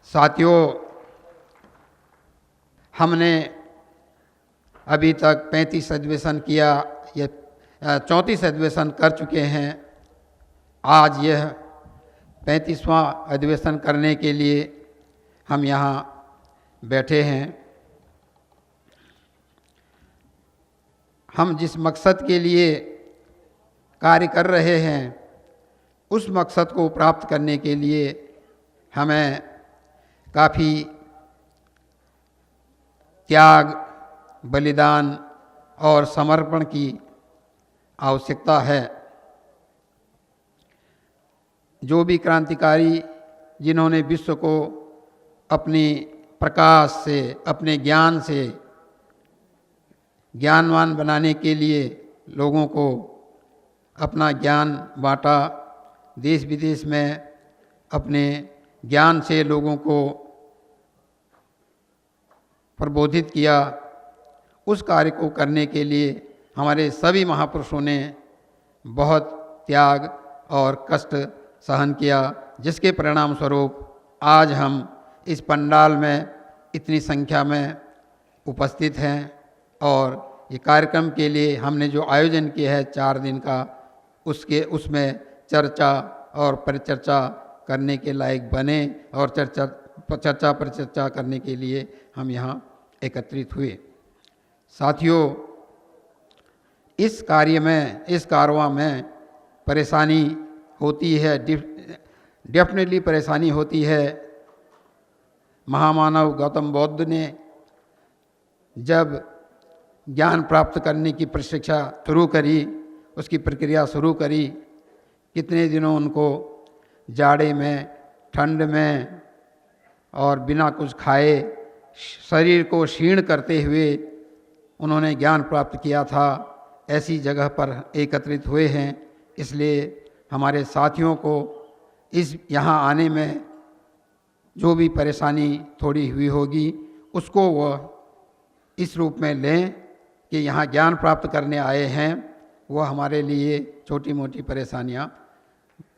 साथियों, हमने अभी तक 35 अधिवेशन किया, ये 34 अधिवेशन कर चुके हैं। आज यह 35वां अधिवेशन करने के लिए हम यहाँ बैठे हैं। हम जिस मकसद के लिए कार्य कर रहे हैं, उस मकसद को प्राप्त करने के लिए हमें काफ़ी त्याग, बलिदान और समर्पण की आवश्यकता है। जो भी क्रांतिकारी जिन्होंने विश्व को अपनी प्रकाश से, अपने ज्ञान से ज्ञानवान बनाने के लिए लोगों को अपना ज्ञान बांटा, देश विदेश में अपने ज्ञान से लोगों को प्रबोधित किया, उस कार्य को करने के लिए हमारे सभी महापुरुषों ने बहुत त्याग और कष्ट सहन किया, जिसके परिणाम स्वरूप आज हम इस पंडाल में इतनी संख्या में उपस्थित हैं। और ये कार्यक्रम के लिए हमने जो आयोजन किया है 4 दिन का, उसमें चर्चा और परिचर्चा करने के लायक बने और चर्चा परिचर्चा करने के लिए हम यहाँ एकत्रित हुए। साथियों, इस कार्य में, इस कारवां में परेशानी होती है, डेफिनेटली परेशानी होती है। महामानव गौतम बुद्ध ने जब ज्ञान प्राप्त करने की प्रशिक्षा शुरू करी, उसकी प्रक्रिया शुरू करी, कितने दिनों उनको जाड़े में, ठंड में और बिना कुछ खाए शरीर को क्षीण करते हुए उन्होंने ज्ञान प्राप्त किया था। ऐसी जगह पर एकत्रित हुए हैं। इसलिए हमारे साथियों को इस यहाँ आने में जो भी परेशानी थोड़ी हुई होगी, उसको वह इस रूप में लें कि यहाँ ज्ञान प्राप्त करने आए हैं। वह हमारे लिए छोटी मोटी परेशानियाँ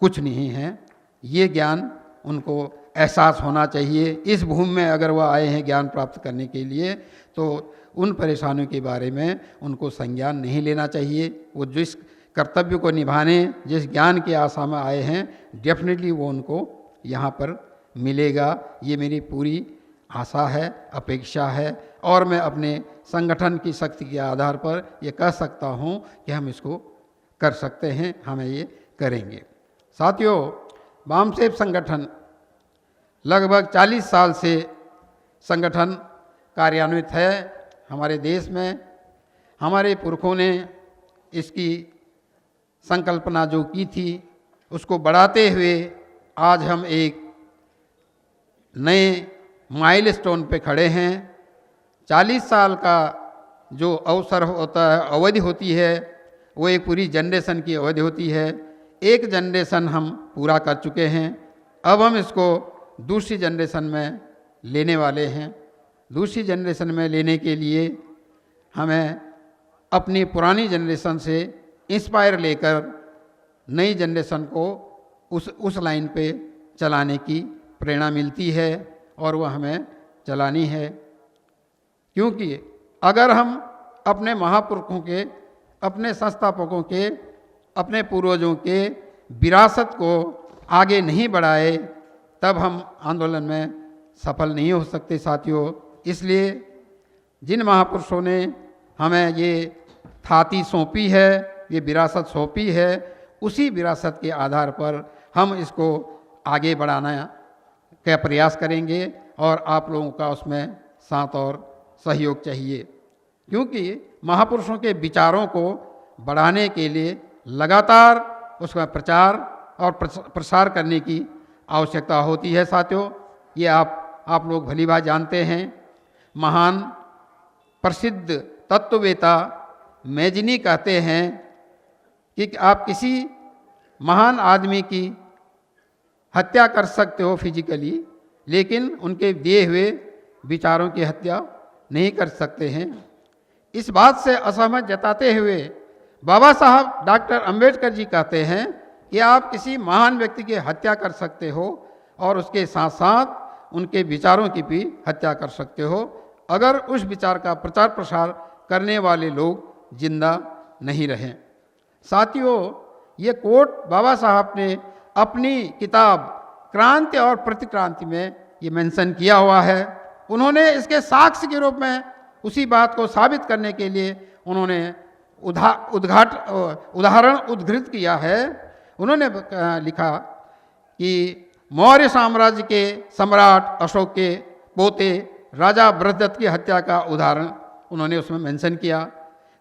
कुछ नहीं हैं। ये ज्ञान उनको एहसास होना चाहिए। इस भूमि में अगर वह आए हैं ज्ञान प्राप्त करने के लिए, तो उन परेशानियों के बारे में उनको संज्ञान नहीं लेना चाहिए। वो जिस कर्तव्य को निभाने, जिस ज्ञान की आशा में आए हैं, डेफिनेटली वो उनको यहाँ पर मिलेगा। ये मेरी पूरी आशा है, अपेक्षा है। और मैं अपने संगठन की शक्ति के आधार पर ये कह सकता हूँ कि हम इसको कर सकते हैं, हमें ये करेंगे। साथियों, वामसेव संगठन लगभग 40 साल से संगठन कार्यान्वित है हमारे देश में। हमारे पुरखों ने इसकी संकल्पना जो की थी, उसको बढ़ाते हुए आज हम एक नए माइलस्टोन पे खड़े हैं। 40 साल का जो अवसर होता है, अवधि होती है, वो एक पूरी जनरेशन की अवधि होती है। एक जनरेशन हम पूरा कर चुके हैं। अब हम इसको दूसरी जनरेशन में लेने वाले हैं। दूसरी जनरेशन में लेने के लिए हमें अपनी पुरानी जनरेशन से इंस्पायर लेकर नई जनरेशन को उस लाइन पे चलाने की प्रेरणा मिलती है और वह हमें चलानी है। क्योंकि अगर हम अपने महापुरुषों के, अपने संस्थापकों के, अपने पूर्वजों के विरासत को आगे नहीं बढ़ाए, तब हम आंदोलन में सफल नहीं हो सकते। साथियों, इसलिए जिन महापुरुषों ने हमें ये थाती सौंपी है, ये विरासत सौंपी है, उसी विरासत के आधार पर हम इसको आगे बढ़ाना का प्रयास करेंगे और आप लोगों का उसमें साथ और सहयोग चाहिए। क्योंकि महापुरुषों के विचारों को बढ़ाने के लिए लगातार उसका प्रचार और प्रसार करने की आवश्यकता होती है। साथियों, ये आप लोग भली बात जानते हैं। महान प्रसिद्ध तत्ववेता मैजिनी कहते हैं कि आप किसी महान आदमी की हत्या कर सकते हो फिजिकली, लेकिन उनके दिए हुए विचारों की हत्या नहीं कर सकते हैं। इस बात से असहमत जताते हुए बाबा साहब डॉक्टर अंबेडकर जी कहते हैं कि आप किसी महान व्यक्ति की हत्या कर सकते हो और उसके साथ साथ उनके विचारों की भी हत्या कर सकते हो अगर उस विचार का प्रचार प्रसार करने वाले लोग जिंदा नहीं रहें। साथियों, ये कोट बाबा साहब ने अपनी किताब क्रांति और प्रतिक्रांति में ये मेंशन किया हुआ है। उन्होंने इसके साक्ष्य के रूप में उसी बात को साबित करने के लिए उन्होंने उदाहरण उद्धृत किया है। उन्होंने लिखा कि मौर्य साम्राज्य के सम्राट अशोक के पोते राजा बृहदत्त की हत्या का उदाहरण उन्होंने उसमें मेंशन किया।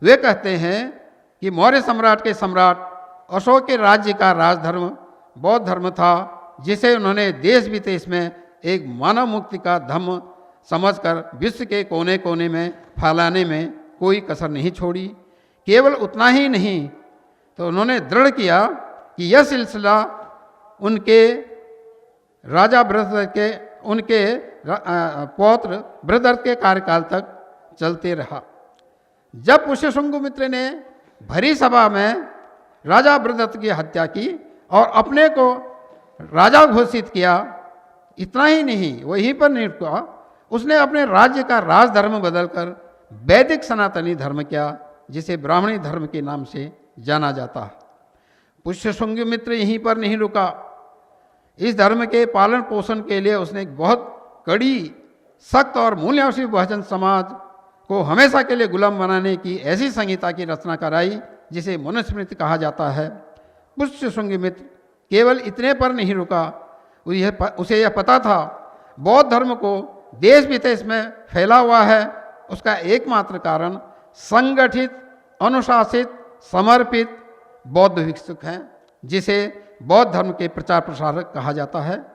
वे कहते हैं कि मौर्य सम्राट के सम्राट अशोक के राज्य का राजधर्म बौद्ध धर्म था, जिसे उन्होंने देश विदेश में एक मानव मुक्ति का धर्म समझकर विश्व के कोने कोने में फैलाने में कोई कसर नहीं छोड़ी। केवल उतना ही नहीं तो उन्होंने दृढ़ किया कि यह सिलसिला उनके राजा बृहदत्त के उनके पौत्र बृहदत्त के कार्यकाल तक चलते रहा। जब पुष्यशुंग मित्र ने भरी सभा में राजा बृहदत्त की हत्या की और अपने को राजा घोषित किया, इतना ही नहीं, वहीं पर नहीं रुका, उसने अपने राज्य का राजधर्म बदलकर वैदिक सनातनी धर्म किया, जिसे ब्राह्मणी धर्म के नाम से जाना जाता है। पुष्यशुंग मित्र यहीं पर नहीं रुका, इस धर्म के पालन पोषण के लिए उसने एक बहुत कड़ी, सख्त और मूल्यवान बहुजन समाज को हमेशा के लिए गुलाम बनाने की ऐसी संहिता की रचना कराई जिसे मनुस्मृति कहा जाता है। पुष्यशुंग मित्र केवल इतने पर नहीं रुका, उसे यह पता था बौद्ध धर्म को देश विदेश में फैला हुआ है, उसका एकमात्र कारण संगठित, अनुशासित, समर्पित बौद्ध भिक्षुक हैं, जिसे बौद्ध धर्म के प्रचार प्रसारक कहा जाता है।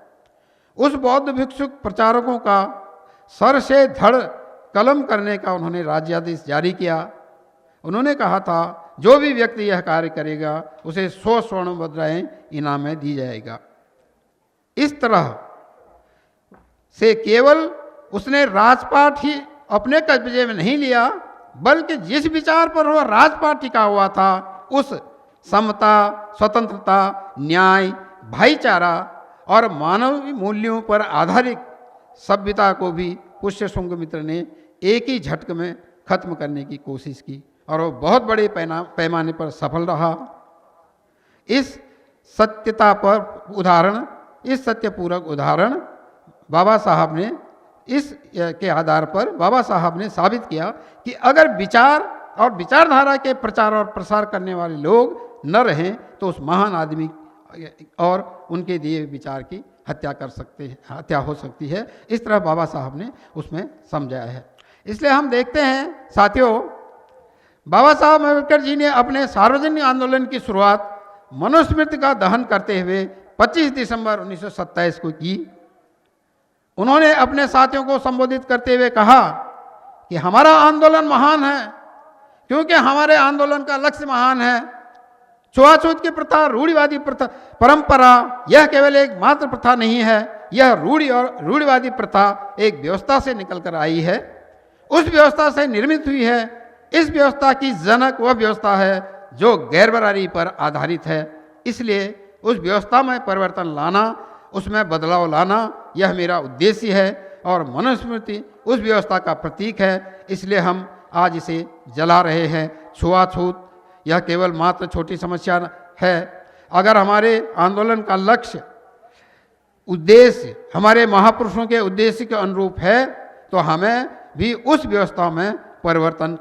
उस बौद्ध भिक्षुक प्रचारकों का सर से धड़ कलम करने का उन्होंने राज्यादेश जारी किया। उन्होंने कहा था जो भी व्यक्ति यह कार्य करेगा उसे 100 स्वर्ण मुद्राएं इनाम में दी जाएगा। इस तरह से केवल उसने राजपाट ही अपने कब्जे में नहीं लिया, बल्कि जिस विचार पर वह राजपाट टिका हुआ था उस समता, स्वतंत्रता, न्याय, भाईचारा और मानवीय मूल्यों पर आधारित सभ्यता को भी पुष्यशुंग मित्र ने एक ही झटके में खत्म करने की कोशिश की और वो बहुत बड़े पैमाने पर सफल रहा। इस सत्यता पर उदाहरण, इस सत्यपूर्वक उदाहरण बाबा साहब ने इस के आधार पर बाबा साहब ने साबित किया कि अगर विचार और विचारधारा के प्रचार और प्रसार करने वाले लोग न रहें तो उस महान आदमी और उनके दिए विचार की हत्या कर सकते हैं, हत्या हो सकती है। इस तरह बाबा साहब ने उसमें समझाया है। इसलिए हम देखते हैं साथियों, बाबा साहब अम्बेडकर जी ने अपने सार्वजनिक आंदोलन की शुरुआत मनुस्मृति का दहन करते हुए 25 दिसंबर 1927 को की। उन्होंने अपने साथियों को संबोधित करते हुए कहा कि हमारा आंदोलन महान है क्योंकि हमारे आंदोलन का लक्ष्य महान है। छुआछूत की प्रथा, रूढ़िवादी प्रथा परंपरा यह केवल एक मात्र प्रथा नहीं है, यह रूढ़िवादी प्रथा एक व्यवस्था से निकल कर आई है, उस व्यवस्था से निर्मित हुई है। इस व्यवस्था की जनक वह व्यवस्था है जो गैरबराबरी पर आधारित है। इसलिए उस व्यवस्था में परिवर्तन लाना, उसमें बदलाव लाना, यह मेरा उद्देश्य है और मनुस्मृति उस व्यवस्था का प्रतीक है। इसलिए हम आज इसे जला रहे हैं। छुआछूत यह केवल मात्र छोटी समस्या है। अगर हमारे आंदोलन का लक्ष्य, उद्देश्य हमारे महापुरुषों के उद्देश्य के अनुरूप है तो हमें भी उस व्यवस्था में परिवर्तन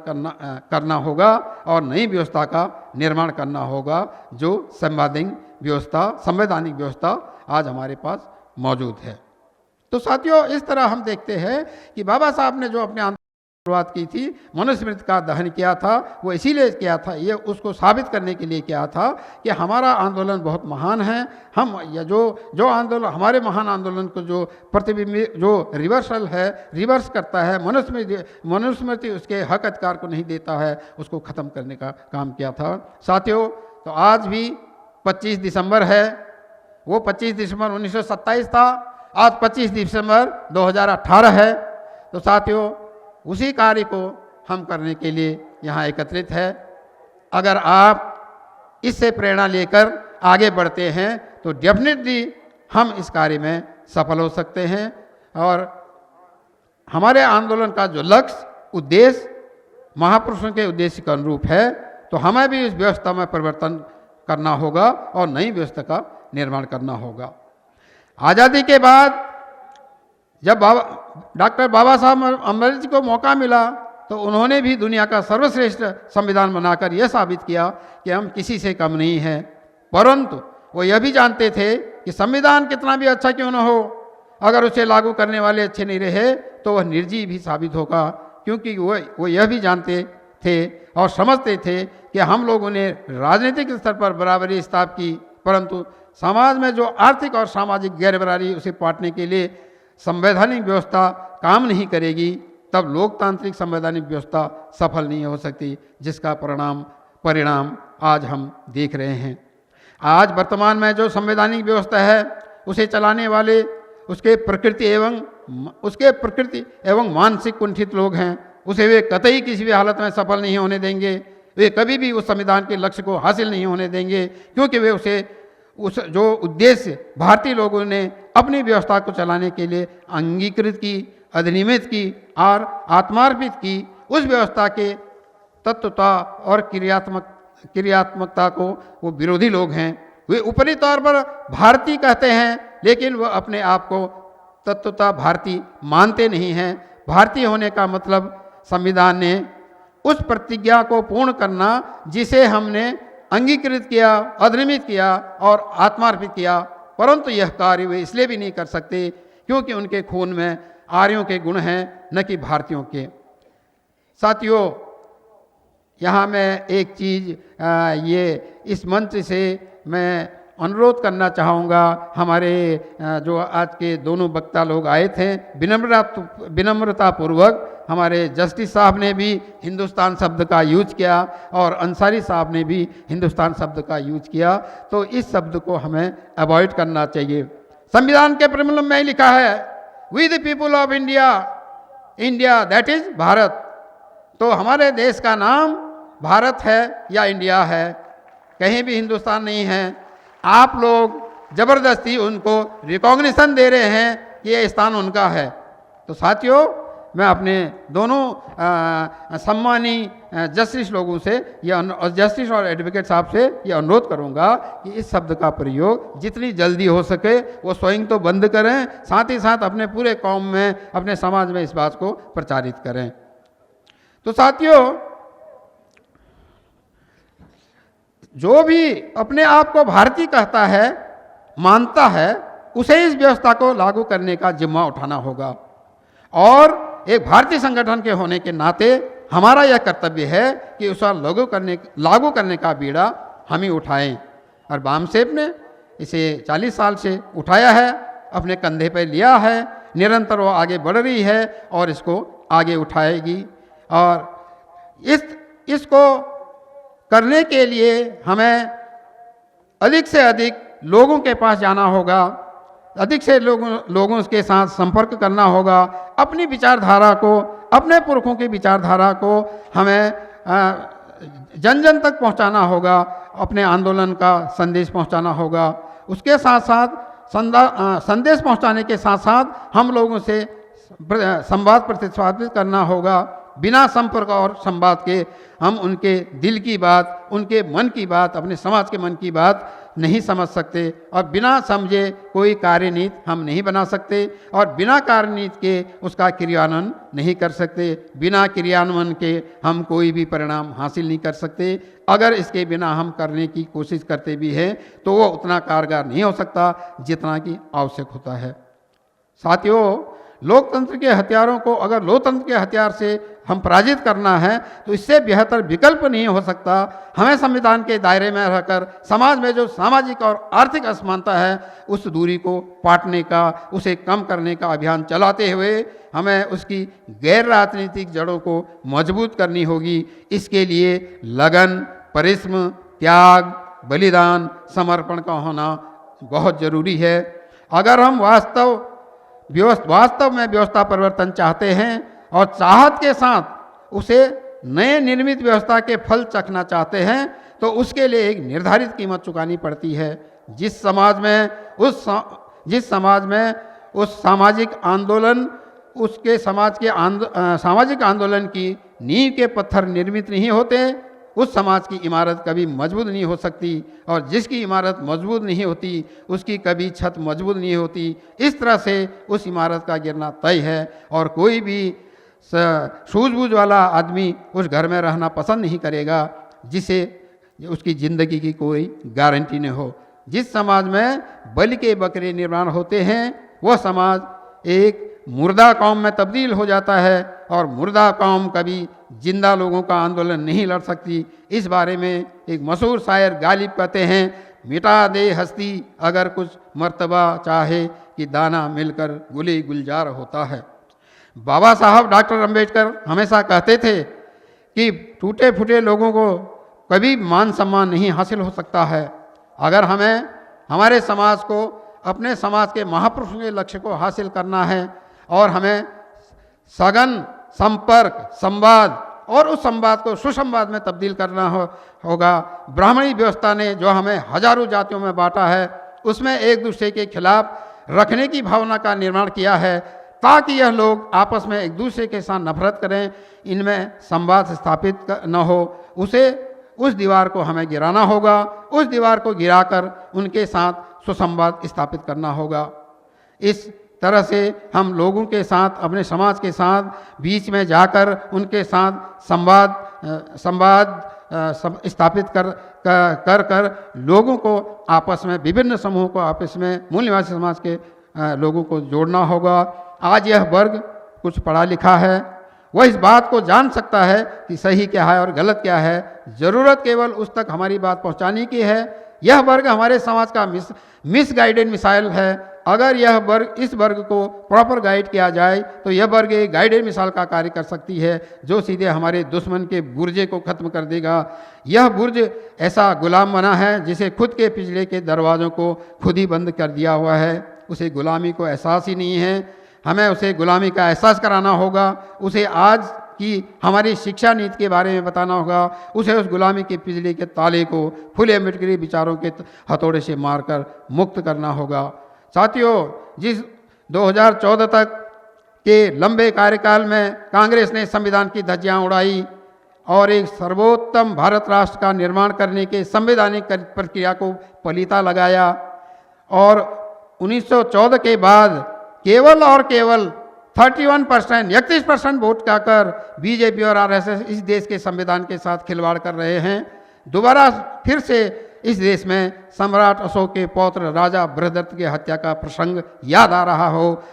करना होगा और नई व्यवस्था का निर्माण करना होगा जो संवैधानिक व्यवस्था आज हमारे पास मौजूद है। तो साथियों, इस तरह हम देखते हैं कि बाबा साहब ने जो अपने आंदोलन शुरुआत की थी, मनुस्मृति का दहन किया था, वो इसीलिए किया था, ये उसको साबित करने के लिए किया था कि हमारा आंदोलन बहुत महान है। हम या जो आंदोलन, हमारे महान आंदोलन को जो प्रतिबिंब, जो रिवर्स करता है, मनुस्मृति उसके हक अधिकार को नहीं देता है, उसको ख़त्म करने का काम किया था। साथियों, तो आज भी 25 दिसंबर है, वो 25 दिसंबर 1927 था, आज 25 दिसंबर 2018 है। तो साथियों, उसी कार्य को हम करने के लिए यहाँ एकत्रित है। अगर आप इससे प्रेरणा लेकर आगे बढ़ते हैं तो डेफिनेटली हम इस कार्य में सफल हो सकते हैं और हमारे आंदोलन का जो लक्ष्य उद्देश्य महापुरुषों के उद्देश्य के अनुरूप है, तो हमें भी इस व्यवस्था में परिवर्तन करना होगा और नई व्यवस्था का निर्माण करना होगा। आज़ादी के बाद जब डॉक्टर बाबा साहब अम्बेडकर जी को मौका मिला तो उन्होंने भी दुनिया का सर्वश्रेष्ठ संविधान बनाकर यह साबित किया कि हम किसी से कम नहीं हैं। परंतु वो यह भी जानते थे कि संविधान कितना भी अच्छा क्यों न हो, अगर उसे लागू करने वाले अच्छे नहीं रहे तो वह निर्जीव भी साबित होगा, क्योंकि वो यह भी जानते थे और समझते थे कि हम लोगों ने राजनीतिक स्तर पर बराबरी स्थापित की, परंतु समाज में जो आर्थिक और सामाजिक गैरबराबरी उसे पाटने के लिए संवैधानिक व्यवस्था काम नहीं करेगी, तब लोकतांत्रिक संवैधानिक व्यवस्था सफल नहीं हो सकती, जिसका परिणाम आज हम देख रहे हैं। आज वर्तमान में जो संवैधानिक व्यवस्था है उसे चलाने वाले उसके प्रकृति एवं मानसिक कुंठित लोग हैं, उसे वे कतई किसी भी हालत में सफल नहीं होने देंगे। वे कभी भी उस संविधान के लक्ष्य को हासिल नहीं होने देंगे, क्योंकि वे उस जो उद्देश्य भारतीय लोगों ने अपनी व्यवस्था को चलाने के लिए अंगीकृत की, अधिनियमित की और आत्मार्पित की, उस व्यवस्था के तत्वता और क्रियात्मकता को वो विरोधी लोग हैं। वे ऊपरी तौर पर भारतीय कहते हैं, लेकिन वह अपने आप को तत्वता भारतीय मानते नहीं हैं। भारतीय होने का मतलब संविधान ने उस प्रतिज्ञा को पूर्ण करना जिसे हमने अंगीकृत किया, अधिनियमित किया और आत्मार्पित किया, परंतु यह कार्य वे इसलिए भी नहीं कर सकते क्योंकि उनके खून में आर्यों के गुण हैं, न कि भारतीयों के। साथियों, यहाँ मैं एक चीज़ ये इस मंच से मैं अनुरोध करना चाहूँगा। हमारे जो आज के दोनों वक्ता लोग आए थे, विनम्रतापूर्वक हमारे जस्टिस साहब ने भी हिंदुस्तान शब्द का यूज किया और अंसारी साहब ने भी हिंदुस्तान शब्द का यूज किया, तो इस शब्द को हमें अवॉइड करना चाहिए। संविधान के प्रमोलन में लिखा है we the people of India, India that is Bharat. तो हमारे देश का नाम भारत है या इंडिया है, कहीं भी हिंदुस्तान नहीं है। आप लोग जबरदस्ती उनको रिकॉग्निशन दे रहे हैं कि ये स्थान उनका है। तो साथियों, मैं अपने दोनों सम्मानी जस्टिस लोगों से जस्टिस और एडवोकेट साहब से ये अनुरोध करूंगा कि इस शब्द का प्रयोग जितनी जल्दी हो सके वो स्वयं तो बंद करें, साथ ही साथ अपने पूरे कौम में, अपने समाज में इस बात को प्रचारित करें। तो साथियों, जो भी अपने आप को भारतीय कहता है, मानता है, उसे इस व्यवस्था को लागू करने का जिम्मा उठाना होगा और एक भारतीय संगठन के होने के नाते हमारा यह कर्तव्य है कि उसे लागू करने का बीड़ा हम ही उठाएं। और बामसेप ने इसे 40 साल से उठाया है, अपने कंधे पर लिया है, निरंतर वो आगे बढ़ रही है और इसको आगे उठाएगी। और इसको करने के लिए हमें अधिक से अधिक लोगों के पास जाना होगा, अधिक से लोगों के साथ संपर्क करना होगा, अपनी विचारधारा को, अपने पुरखों की विचारधारा को हमें जन जन तक पहुंचाना होगा, अपने आंदोलन का संदेश पहुंचाना होगा। उसके साथ साथ संदेश पहुंचाने के साथ साथ हम लोगों से संवाद प्रतिस्थापित करना होगा। बिना संपर्क और संवाद के हम उनके दिल की बात, उनके मन की बात, अपने समाज के मन की बात नहीं समझ सकते और बिना समझे कोई कार्यनीति हम नहीं बना सकते और बिना कार्यनीति के उसका क्रियान्वयन नहीं कर सकते। बिना क्रियान्वयन के हम कोई भी परिणाम हासिल नहीं कर सकते। अगर इसके बिना हम करने की कोशिश करते भी हैं तो वो उतना कारगर नहीं हो सकता जितना कि आवश्यक होता है। साथियों, लोकतंत्र के हथियारों को अगर लोकतंत्र के हथियार से हम पराजित करना है तो इससे बेहतर विकल्प नहीं हो सकता। हमें संविधान के दायरे में रहकर समाज में जो सामाजिक और आर्थिक असमानता है उस दूरी को पाटने का, उसे कम करने का अभियान चलाते हुए हमें उसकी गैर राजनीतिक जड़ों को मजबूत करनी होगी। इसके लिए लगन, परिश्रम, त्याग, बलिदान, समर्पण का होना बहुत जरूरी है। अगर हम वास्तव में व्यवस्था परिवर्तन चाहते हैं और चाहत के साथ उसे नए निर्मित व्यवस्था के फल चखना चाहते हैं तो उसके लिए एक निर्धारित कीमत चुकानी पड़ती है। जिस समाज में उस सामाजिक आंदोलन उसके सामाजिक आंदोलन की नींव के पत्थर निर्मित नहीं होते, उस समाज की इमारत कभी मजबूत नहीं हो सकती, और जिसकी इमारत मजबूत नहीं होती उसकी कभी छत मजबूत नहीं होती। इस तरह से उस इमारत का गिरना तय है, और कोई भी सूझबूझ वाला आदमी उस घर में रहना पसंद नहीं करेगा जिसे उसकी ज़िंदगी की कोई गारंटी न हो। जिस समाज में बलि के बकरे निर्माण होते हैं वह समाज एक मुर्दा कौम में तब्दील हो जाता है, और मुर्दा कौम कभी जिंदा लोगों का आंदोलन नहीं लड़ सकती। इस बारे में एक मशहूर शायर गालिब कहते हैं, मिटा दे हस्ती अगर कुछ मर्तबा चाहे कि दाना मिलकर गुले गुलजार होता है। बाबा साहब डॉक्टर अंबेडकर हमेशा कहते थे कि टूटे फूटे लोगों को कभी मान सम्मान नहीं हासिल हो सकता है। अगर हमें हमारे समाज को, अपने समाज के महापुरुषों के लक्ष्य को हासिल करना है, और हमें सघन संपर्क, संवाद, और उस संवाद को सुसंवाद में तब्दील करना होगा। ब्राह्मणी व्यवस्था ने जो हमें हजारों जातियों में बांटा है, उसमें एक दूसरे के खिलाफ रखने की भावना का निर्माण किया है, ताकि यह लोग आपस में एक दूसरे के साथ नफरत करें, इनमें संवाद स्थापित न हो। उस दीवार को हमें गिराना होगा, उस दीवार को गिराकर उनके साथ सुसंवाद स्थापित करना होगा। इस तरह से हम लोगों के साथ, अपने समाज के साथ बीच में जाकर उनके साथ संवाद स्थापित कर लोगों को आपस में, विभिन्न समूहों को आपस में, मूल निवासी समाज के लोगों को जोड़ना होगा। आज यह वर्ग कुछ पढ़ा लिखा है, वह इस बात को जान सकता है कि सही क्या है और गलत क्या है। ज़रूरत केवल उस तक हमारी बात पहुंचाने की है। यह वर्ग हमारे समाज का मिसगाइडेड मिसाइल है। अगर इस वर्ग को प्रॉपर गाइड किया जाए तो यह वर्ग एक गाइडेड मिसाल का कार्य कर सकती है, जो सीधे हमारे दुश्मन के बुर्जे को ख़त्म कर देगा। यह बुर्ज ऐसा गुलाम बना है जिसे खुद के पिछले के दरवाज़ों को खुद ही बंद कर दिया हुआ है। उसे गुलामी को एहसास ही नहीं है। हमें उसे गुलामी का एहसास कराना होगा, उसे आज की हमारी शिक्षा नीति के बारे में बताना होगा, उसे उस गुलामी के पिछले के ताले को फुले अम्बेडकरी विचारों के हथौड़े से मारकर मुक्त करना होगा। साथियों, जिस 2014 तक के लंबे कार्यकाल में कांग्रेस ने संविधान की धज्जियां उड़ाई और एक सर्वोत्तम भारत राष्ट्र का निर्माण करने के संवैधानिक प्रक्रिया को पलीता लगाया, और 1914 के बाद केवल और केवल 31% वोट कर बीजेपी और आरएसएस इस देश के संविधान के साथ खिलवाड़ कर रहे हैं। दोबारा फिर से इस देश में सम्राट अशोक के पौत्र राजा बृहदत्त की हत्या का प्रसंग याद आ रहा हो।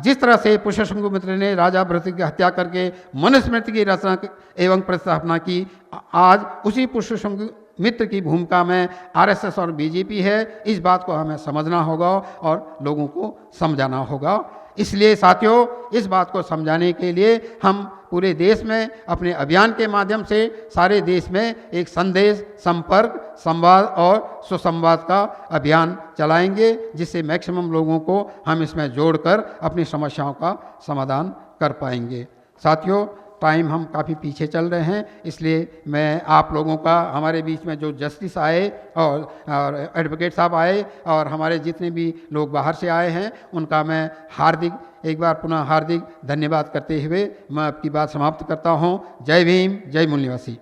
जिस तरह से पुष्यशंकुमित्र ने राजा बृहदत्त की हत्या करके मनुस्मृति की रचना एवं प्रतिस्थापना की, आज उसी पुष्यशंकुमित्र की भूमिका में आरएसएस और बीजेपी है। इस बात को हमें समझना होगा और लोगों को समझाना होगा। इसलिए साथियों, इस बात को समझाने के लिए हम पूरे देश में अपने अभियान के माध्यम से सारे देश में एक संदेश, संपर्क, संवाद और सुसंवाद का अभियान चलाएंगे, जिससे मैक्सिमम लोगों को हम इसमें जोड़कर अपनी समस्याओं का समाधान कर पाएंगे। साथियों, टाइम हम काफ़ी पीछे चल रहे हैं, इसलिए मैं आप लोगों का, हमारे बीच में जो जस्टिस आए और एडवोकेट साहब आए और हमारे जितने भी लोग बाहर से आए हैं, उनका मैं एक बार पुनः हार्दिक धन्यवाद करते हुए मैं आपकी बात समाप्त करता हूँ। जय भीम, जय मूल निवासी।